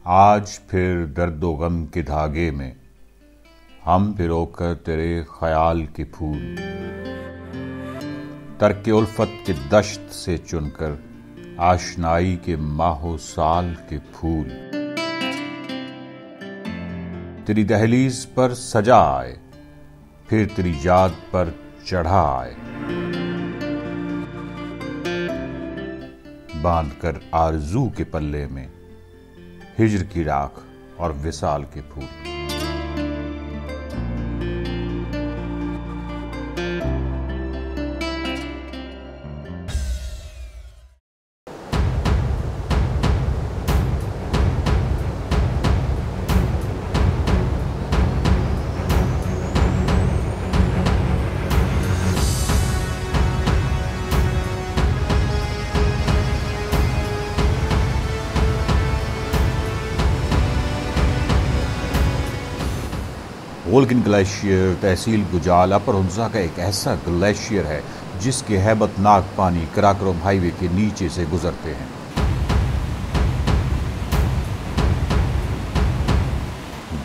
आज फिर दर्दो गम के धागे में हम पिरोकर तेरे ख्याल के फूल, तरके उल्फत के दश्त से चुनकर आशनाई के माहो साल के फूल, तेरी दहलीज पर सजा आए फिर तेरी याद पर चढ़ा आए, बांध कर आरजू के पल्ले में हिज्र की राख और विसाल के फूल। वोल्केन ग्लेशियर तहसील गुजाल अपर हुंजा का एक ऐसा ग्लेशियर है जिसके हैबतनाक पानी कराकोरम हाईवे के नीचे से गुजरते हैं।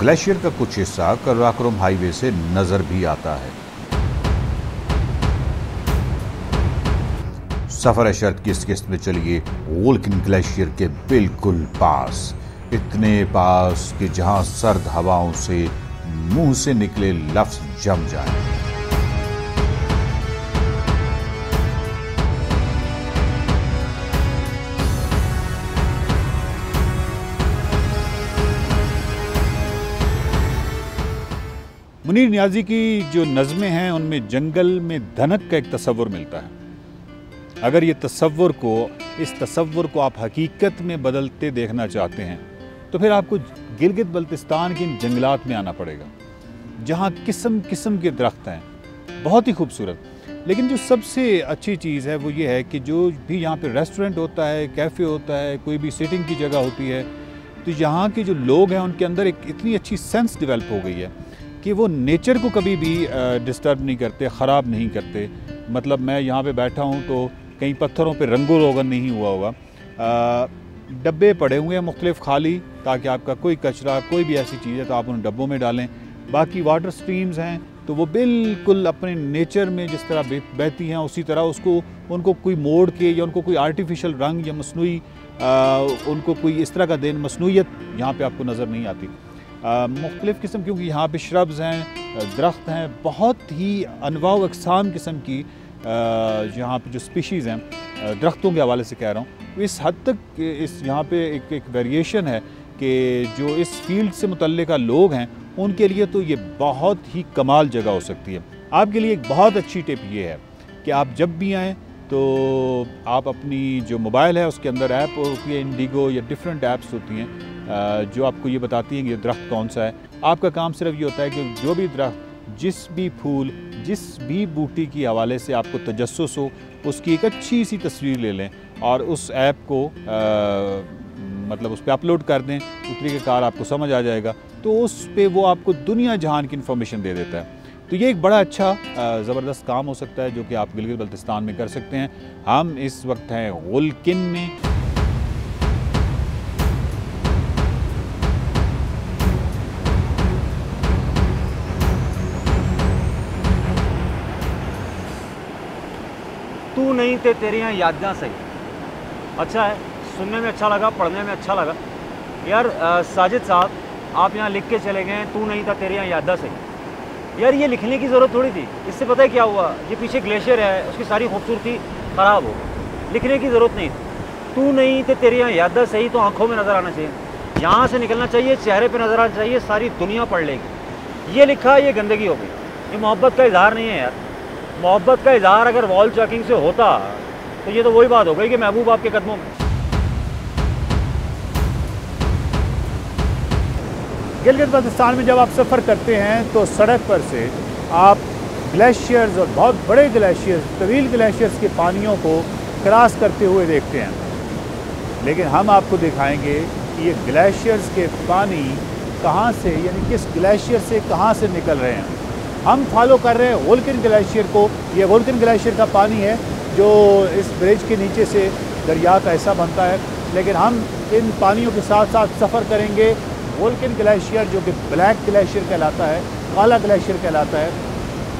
ग्लेशियर का कुछ हिस्सा कराकोरम हाईवे से नजर भी आता है। सफर शर्त की इस किस्त में चलिए वोल्केन ग्लेशियर के बिल्कुल पास, इतने पास कि जहां सर्द हवाओं से मुंह से निकले लफ्ज जम जाए। मुनीर नियाजी की जो नज़में हैं उनमें जंगल में धनक का एक तस्वुर मिलता है। अगर ये इस तस्वुर को आप हकीकत में बदलते देखना चाहते हैं तो फिर आपको गिलगित बल्तिस्तान के इन जंगलात में आना पड़ेगा, जहाँ किस्म किस्म के दरख्त हैं, बहुत ही खूबसूरत। लेकिन जो सबसे अच्छी चीज़ है वो ये है कि जो भी यहाँ पे रेस्टोरेंट होता है, कैफ़े होता है, कोई भी सिटिंग की जगह होती है, तो यहाँ के जो लोग हैं उनके अंदर एक इतनी अच्छी सेंस डेवलप हो गई है कि वो नेचर को कभी भी डिस्टर्ब नहीं करते, ख़राब नहीं करते। मतलब मैं यहाँ पर बैठा हूँ तो कहीं पत्थरों पर रंगो रोगन नहीं हुआ होगा, डब्बे पड़े हुए हैं मुख्तलिफ खाली, ताकि आपका कोई कचरा कोई भी ऐसी चीज़ है तो आप उन डब्बों में डालें। बाकी वाटर स्ट्रीम्स हैं तो वो बिल्कुल अपने नेचर में जिस तरह बहती हैं उसी तरह उनको कोई मोड़ के या उनको कोई आर्टिफिशियल रंग या मसनूई उनको कोई इस तरह का देन मसनूइयत यहाँ पे आपको नज़र नहीं आती। मुख्तलिफ़ किस्म, क्योंकि यहाँ पे श्रब्स हैं, दरख्त हैं, बहुत ही अनवा व अक़साम किस्म की यहाँ पे जो स्पीशीज़ हैं, दरख्तों के हवाले से कह रहा हूँ, इस हद तक इस यहाँ पे एक वेरिएशन है कि जो इस फील्ड से मुतल्लिक़ लोग हैं उनके लिए तो ये बहुत ही कमाल जगह हो सकती है। आपके लिए एक बहुत अच्छी टिप ये है कि आप जब भी आएँ तो आप अपनी जो मोबाइल है उसके अंदर ऐप होती है, इंडिगो या डिफरेंट ऐप्स होती हैं जो आपको ये बताती हैं कि ये दरख्त कौन सा है। आपका काम सिर्फ ये होता है कि जो भी दरख्त, जिस भी फूल, जिस भी बूटी की हवाले से आपको तजस्सुस हो, उसकी एक अच्छी सी तस्वीर ले लें और उस ऐप को मतलब उस पर अपलोड कर दें। उस तरीक़ेकार आपको समझ आ जाएगा, तो उस पे वो आपको दुनिया जहान की इन्फॉर्मेशन दे देता है। तो ये एक बड़ा अच्छा ज़बरदस्त काम हो सकता है जो कि आप गिलगित बल्तिस्तान में कर सकते हैं। हम इस वक्त हैं वोल्केन में। तू नहीं थे तेरी यहाँ यादां सही। अच्छा है, सुनने में अच्छा लगा, पढ़ने में अच्छा लगा। यार साजिद साहब, आप यहाँ लिख के चले गए तू नहीं था तेरी यहाँ यादां सही। यार ये लिखने की ज़रूरत थोड़ी थी, इससे पता है क्या हुआ, ये पीछे ग्लेशियर है, उसकी सारी खूबसूरती ख़राब हो गई। लिखने की ज़रूरत नहीं थी। तू नहीं थे तेरी यहाँ यादां सही तो आँखों में नज़र आना चाहिए, यहाँ से निकलना चाहिए, चेहरे पर नज़र आना चाहिए, सारी दुनिया पढ़ लेगी। ये लिखा, ये गंदगी हो गई, ये मोहब्बत का इजहार नहीं है यार। मोहब्बत का इजहार अगर वॉल चॉकिंग से होता तो ये तो वही बात हो गई कि महबूब आपके कदमों में। गिलगित बल्तिस्तान में जब आप सफ़र करते हैं तो सड़क पर से आप ग्लेशियर्स और बहुत बड़े ग्लेशियर्स, तवील ग्लेशियर्स के पानियों को क्रॉस करते हुए देखते हैं। लेकिन हम आपको दिखाएंगे कि ये ग्लेशियर्स के पानी कहाँ से, यानी किस ग्लेशियर से कहाँ से निकल रहे हैं। हम फॉलो कर रहे हैं वोल्केन ग्लेशियर को। ये वोल्केन ग्लेशियर का पानी है जो इस ब्रिज के नीचे से दरिया का हिस्सा बनता है, लेकिन हम इन पानियों के साथ साथ सफ़र करेंगे। वोल्केन ग्लेशियर जो कि ब्लैक ग्लेशियर कहलाता है, काला ग्लेशियर कहलाता है,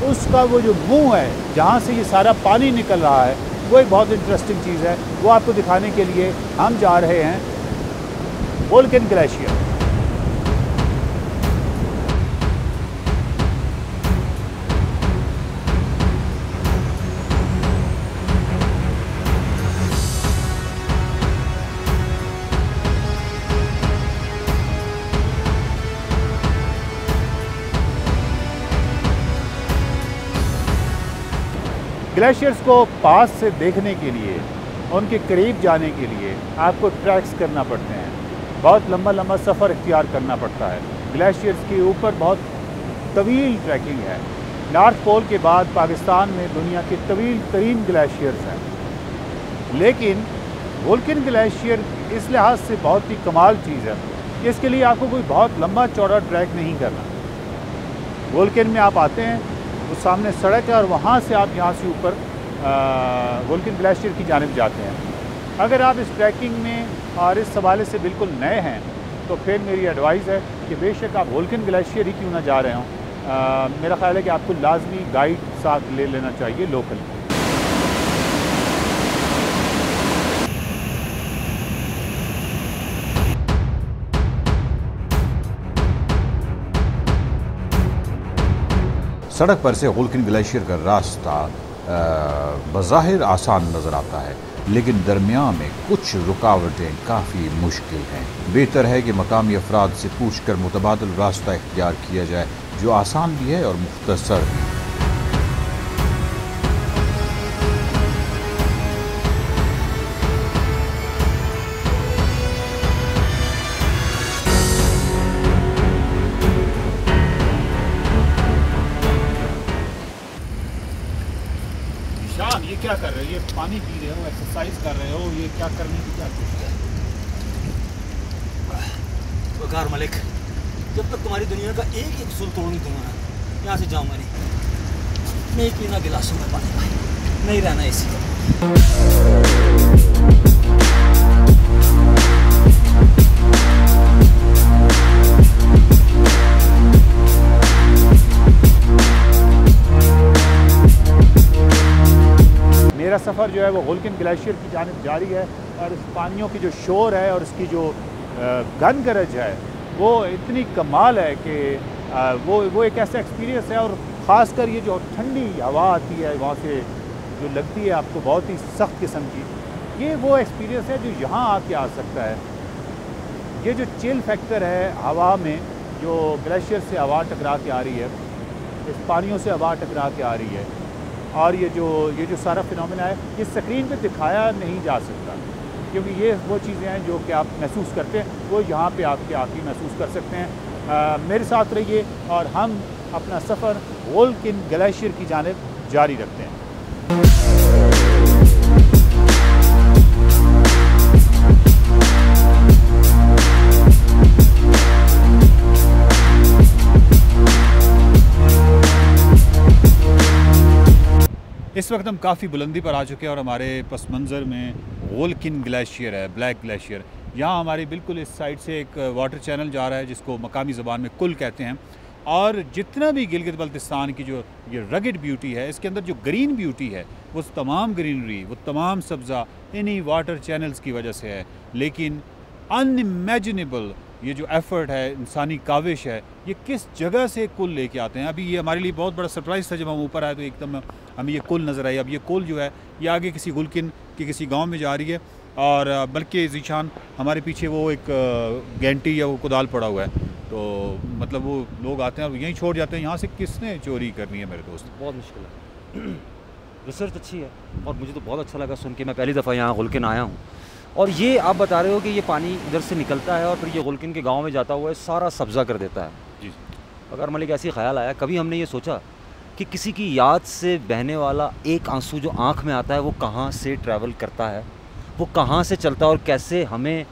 उसका वो जो मुंह है जहाँ से ये सारा पानी निकल रहा है, वो एक बहुत इंटरेस्टिंग चीज़ है। वो आपको दिखाने के लिए हम जा रहे हैं वोल्केन ग्लेशियर। ग्लेशियर्स को पास से देखने के लिए, उनके करीब जाने के लिए आपको ट्रैक्स करना पड़ते हैं, बहुत लंबा लंबा सफ़र इख्तियार करना पड़ता है। ग्लेशियर्स के ऊपर बहुत तवील ट्रैकिंग है। नॉर्थ पोल के बाद पाकिस्तान में दुनिया के तवील तरीन ग्लेशियर्स हैं, लेकिन वोल्केन ग्लेशियर इस लिहाज से बहुत ही कमाल चीज़ है कि इसके लिए आपको कोई बहुत लंबा चौड़ा ट्रैक नहीं करना। वोल्केन में आप आते हैं, उस सामने सड़क है और वहाँ से आप यहाँ से ऊपर वोल्केन ग्लेशियर की जानिब जाते हैं। अगर आप इस ट्रैकिंग में और इस हवाले से बिल्कुल नए हैं तो फिर मेरी एडवाइस है कि बेशक आप वोल्केन ग्लेशियर ही क्यों ना जा रहे हों, मेरा ख्याल है कि आपको लाजमी गाइड साथ ले लेना चाहिए लोकल। सड़क पर से वोल्केन ग्लेशियर का रास्ता बज़ाहिर आसान नज़र आता है, लेकिन दरमियान में कुछ रुकावटें काफ़ी मुश्किल हैं। बेहतर है कि मकामी अफराद से पूछकर मुतबादिल रास्ता इख्तियार किया जाए जो आसान भी है और मुख्तसर भी। ये क्या कर रहे हो? ये पानी पी रहे हो, एक्सरसाइज कर रहे हो, ये क्या करने की क्या कोशिश है? वकार मलिक, जब तक तुम्हारी दुनिया का एक एक सुल तोड़ नहीं दूंगा ना, यहाँ से जाऊंगा नहीं। मैं एक बिना गिलासों में पानी भाई नहीं रहना इसी का। मेरा सफ़र जो है वो वोल्केन ग्लेशियर की जानिब जारी है और इस पानियों की जो शोर है और इसकी जो गन गरज है वो इतनी कमाल है कि वो एक ऐसा एक्सपीरियंस है। और ख़ासकर ये जो ठंडी हवा आती है वहाँ से जो लगती है आपको बहुत ही सख्त किस्म की, ये वो एक्सपीरियंस है जो यहाँ आके आ सकता है। ये जो चिल फैक्टर है हवा में, जो ग्लेशियर से हवा टकरा के आ रही है, इस पानियों से हवा टकरा के आ रही है, और ये जो सारा फिनोमेना है ये स्क्रीन पे दिखाया नहीं जा सकता, क्योंकि ये वो चीज़ें हैं जो कि आप महसूस करते हैं, वो यहाँ पे आपके आके महसूस कर सकते हैं। मेरे साथ रहिए और हम अपना सफ़र वोल्केन ग्लेशियर की जानिब जारी रखते हैं। इस वक्त हम काफ़ी बुलंदी पर आ चुके हैं और हमारे पस मंज़र में वोल्केन ग्लेशियर है, ब्लैक ग्लेशियर। यहाँ हमारी बिल्कुल इस साइड से एक वाटर चैनल जा रहा है जिसको मकामी ज़बान में कुल कहते हैं। और जितना भी गिलगित बल्तिस्तान की जो ये रगड ब्यूटी है, इसके अंदर जो ग्रीन ब्यूटी है, वो तमाम ग्रीनरी, वो तमाम सब्ज़ा इन्हीं वाटर चैनल्स की वजह से है। लेकिन अनइमेजिनेबल ये जो एफ़र्ट है, इंसानी काविश है, ये किस जगह से कुल लेके आते हैं। अभी ये हमारे लिए बहुत बड़ा सरप्राइज़ था जब हम ऊपर आए तो एकदम हमें ये कुल नज़र आई। अब ये कुल जो है ये आगे किसी वोल्केन के किसी गांव में जा रही है, और बल्कि ज़ीशान हमारे पीछे वो एक गैंटी या वो कुदाल पड़ा हुआ है, तो मतलब वो लोग आते हैं और यहीं छोड़ जाते हैं। यहाँ से किसने चोरी करनी है मेरे दोस्त? बहुत मुश्किल है। रिसर्च अच्छी है और मुझे तो बहुत अच्छा लगा सुन के। मैं पहली दफ़ा यहाँ वोल्केन आया हूँ, और ये आप बता रहे हो कि ये पानी इधर से निकलता है और फिर ये वोल्केन के गांव में जाता हुआ सारा सब्ज़ा कर देता है। जी अगर मलिक ऐसी ख्याल आया, कभी हमने ये सोचा कि किसी की याद से बहने वाला एक आंसू जो आँख में आता है वो कहाँ से ट्रैवल करता है, वो कहाँ से चलता है और कैसे हमें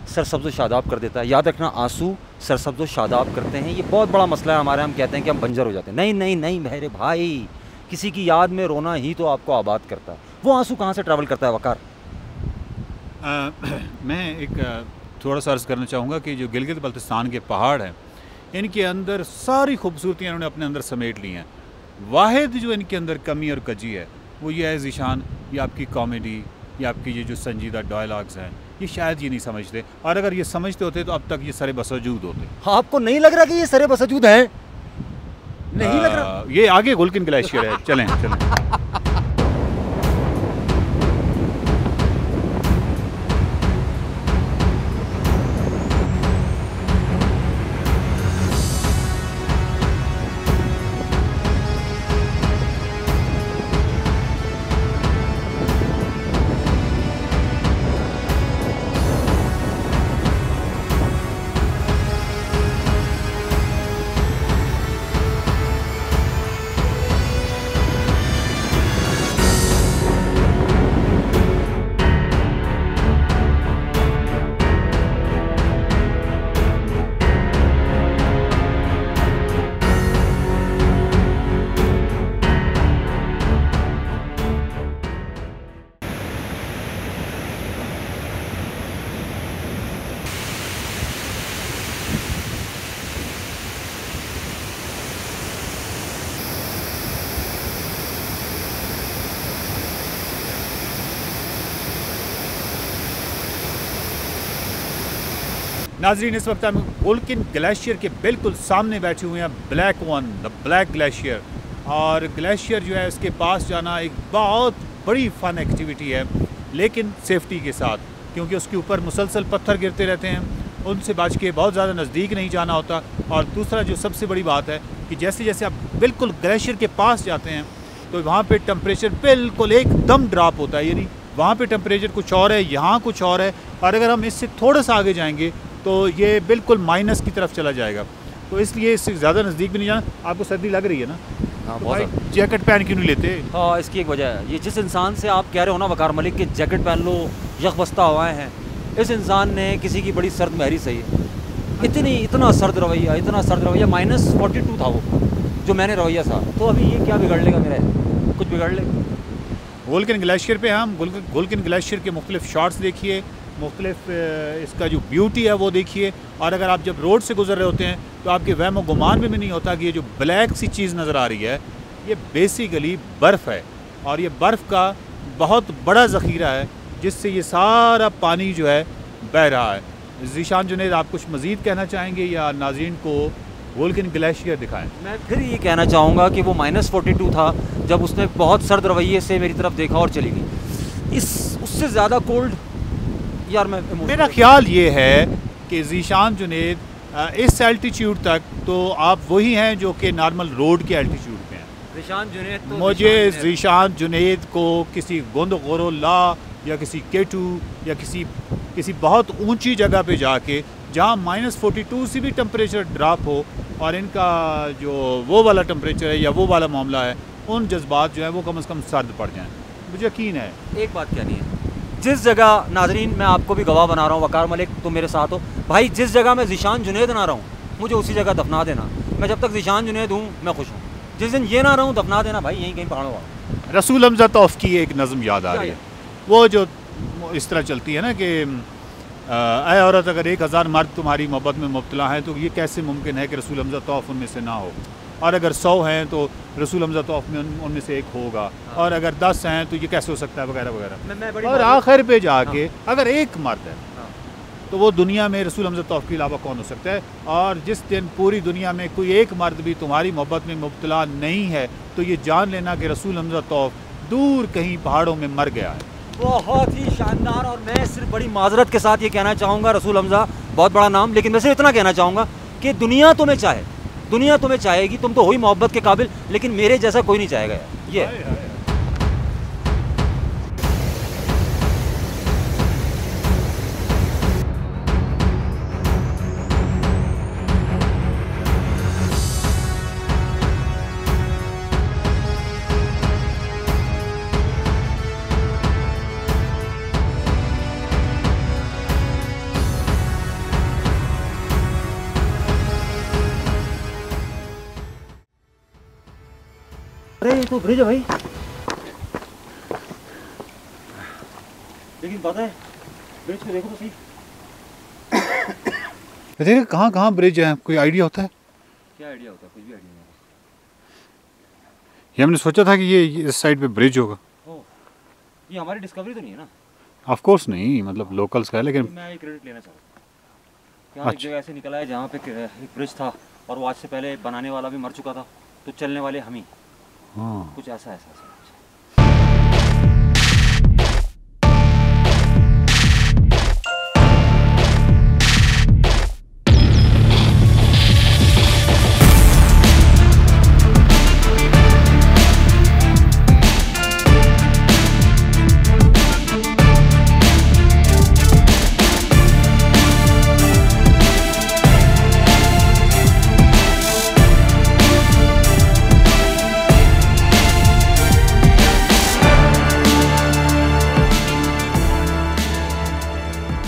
सरसब्ज़ शादाब कर देता है। याद रखना, आंसू सरसब्ज़ शादाब करते हैं, ये बहुत बड़ा मसला है हमारे। हम कहते हैं कि हम बंजर हो जाते हैं। नहीं नहीं नहीं मेरे भाई, किसी की याद में रोना ही तो आपको आबाद करता है। वो आंसू कहाँ से ट्रैवल करता है वकार? मैं एक थोड़ा सा अर्ज़ करना चाहूँगा कि जो गिलगित बल्तिस्तान के पहाड़ हैं, इनके अंदर सारी खूबसूरतियाँ इन्होंने अपने अंदर समेट ली हैं। वाहिद जो इनके अंदर कमी और कजी है वो ये है ज़ीशान, ये आपकी कॉमेडी, ये आपकी ये जो संजीदा डायलॉग्स हैं, ये शायद ये नहीं समझते, और अगर ये समझते होते तो अब तक ये सरे बसवजूद होते। आपको नहीं लग रहा कि ये सरे बसवजूद हैं? नहीं लग रहा? ये आगे गुलकिन ग्लेशियर है, चलें चलें। नाजरीन, इस वक्त हम गुलकिन ग्लेशियर के बिल्कुल सामने बैठे हुए हैं, black one, the black glacier. और ग्लेशियर जो है उसके पास जाना एक बहुत बड़ी फ़न एक्टिविटी है, लेकिन सेफ्टी के साथ, क्योंकि उसके ऊपर मुसलसल पत्थर गिरते रहते हैं, उनसे बच के बहुत ज़्यादा नज़दीक नहीं जाना होता। और दूसरा जो सबसे बड़ी बात है कि जैसे जैसे आप बिल्कुल ग्लेशियर के पास जाते हैं तो वहाँ पे टेम्परेचर बिल्कुल एकदम ड्रॉप होता है, यानी वहाँ पे टेम्परेचर कुछ और है, यहाँ कुछ और है, और अगर हम इससे थोड़ा सा आगे जाएंगे तो ये बिल्कुल माइनस की तरफ चला जाएगा। तो इसलिए इससे ज़्यादा नज़दीक भी नहीं जाना। आपको सर्दी लग रही है ना? हाँ, तो बहुत भाई ज़्यादा। जैकेट पहन क्यों नहीं लेते? हाँ, इसकी एक वजह है, ये जिस इंसान से आप कह रहे हो ना वकार मलिक कि जैकेट पहन लो, यख बस्ता हवाएँ हैं, इस इंसान ने किसी की बड़ी सर्द महरी सही है। इतना सर्द रवैया, -42 था वो जो मैंने रवैया था। तो अभी ये क्या बिगड़ लेगा मेरा? कुछ बिगड़ लेगा? गुलकिन ग्लेशियर पे हम गुलकिन ग्लेशियर के मुख्तलिफ शॉट्स देखिए, मुख्तलिफ इसका जो ब्यूटी है वो देखिए। और अगर आप जब रोड से गुजर रहे होते हैं तो आपके वहम व गुमान में भी नहीं होता कि ये जो ब्लैक सी चीज़ नज़र आ रही है ये बेसिकली बर्फ़ है, और ये बर्फ़ का बहुत बड़ा ज़ख़ीरा है जिससे ये सारा पानी जो है बह रहा है। ज़ीशान जुनैद, आप कुछ मज़ीद कहना चाहेंगे या नाज़रीन को गुलकिन ग्लेशियर दिखाएं? मैं फिर ये कहना चाहूँगा कि वो -42 था जब उसने बहुत सर्द रवैये से मेरी तरफ देखा और चली गई। उससे ज़्यादा कोल्ड यार मेरा ख्याल ये है कि ज़ीशान जुनैद इस एल्टीट्यूड तक तो आप वही हैं जो कि नॉर्मल रोड के एल्टीट्यूड पे हैं। ज़ीशान जुनैद तो मुझे ज़ीशान जुनैद को किसी गोंदगोरोला या किसी केटू या किसी बहुत ऊंची जगह पे जाके जहाँ -42 से भी टेम्परेचर ड्रॉप हो और इनका जो वो वाला टेम्परेचर है या वो वाला मामला है, उन जज्बात जो है वो कम से कम सर्द पड़ जाएँ। मुझे यकीन है। एक बात कहनी है, जिस जगह नाजरीन मैं आपको भी गवाह बना रहा हूँ, वकार मलिक तुम मेरे साथ हो भाई, जिस जगह मैं ज़ीशान जुनैद ना रहा हूँ मुझे उसी जगह दफना देना। मैं जब तक ज़ीशान जुनैद हूँ मैं खुश हूँ, जिस दिन ये ना रहूँ दफना देना भाई यहीं कहीं पहाड़ों वाला। रसूल हमज़ा तौफ़ की एक नज़म याद आ रही है, वो जो इस तरह चलती है ना कि ऐ औरत, अगर 1000 मर्द तुम्हारी मोहब्बत में मुब्तला हैं तो ये कैसे मुमकिन है कि रसूल हमज़ा तौफ़ उनमें से ना हो, और अगर 100 हैं तो रसूल हमज़ा तौफ़ में उनमें से एक होगा, और अगर 10 हैं तो ये कैसे हो सकता है, वगैरह वगैरह। और आखिर पे जाके अगर एक मर्द है तो वो दुनिया में रसूल हमज़ा तौफ़ के अलावा कौन हो सकता है। और जिस दिन पूरी दुनिया में कोई एक मर्द भी तुम्हारी मोहब्बत में मुब्तला नहीं है तो ये जान लेना कि रसूल हमज़ा तौफ़ दूर कहीं पहाड़ों में मर गया है। बहुत ही शानदार। और मैं सिर्फ बड़ी माजरत के साथ ये कहना चाहूँगा, रसूल हमज़ा बहुत बड़ा नाम, लेकिन मैं सिर्फ इतना कहना चाहूँगा कि दुनिया तुम्हें चाहेगी, तुम तो हो ही मोहब्बत के काबिल, लेकिन मेरे जैसा कोई नहीं चाहेगा यार। ये अरे ये तो ब्रिज है भाई, लेकिन पता है ब्रिज को देखो तो सही, देखिए कहाँ कहाँ ब्रिज है, कोई आइडिया होता है? क्या आइडिया होता है? कुछ भी आइडिया नहीं ये हमने सोचा था कि ये इस साइड पे ब्रिज होगा। है। ये हमारी डिस्कवरी तो नहीं है ना? ऑफ कोर्स नहीं, मतलब लोकल्स का है, लेकिन मैं ये क्रेडिट लेना चाहता हूँ। यहाँ एक जगह ऐसे निकला है जहाँ पे एक ब्रिज था और वो आज से पहले बनाने वाला भी मर चुका था, तो चलने वाले हम ही, हाँ कुछ ऐसा ऐसा ऐसा।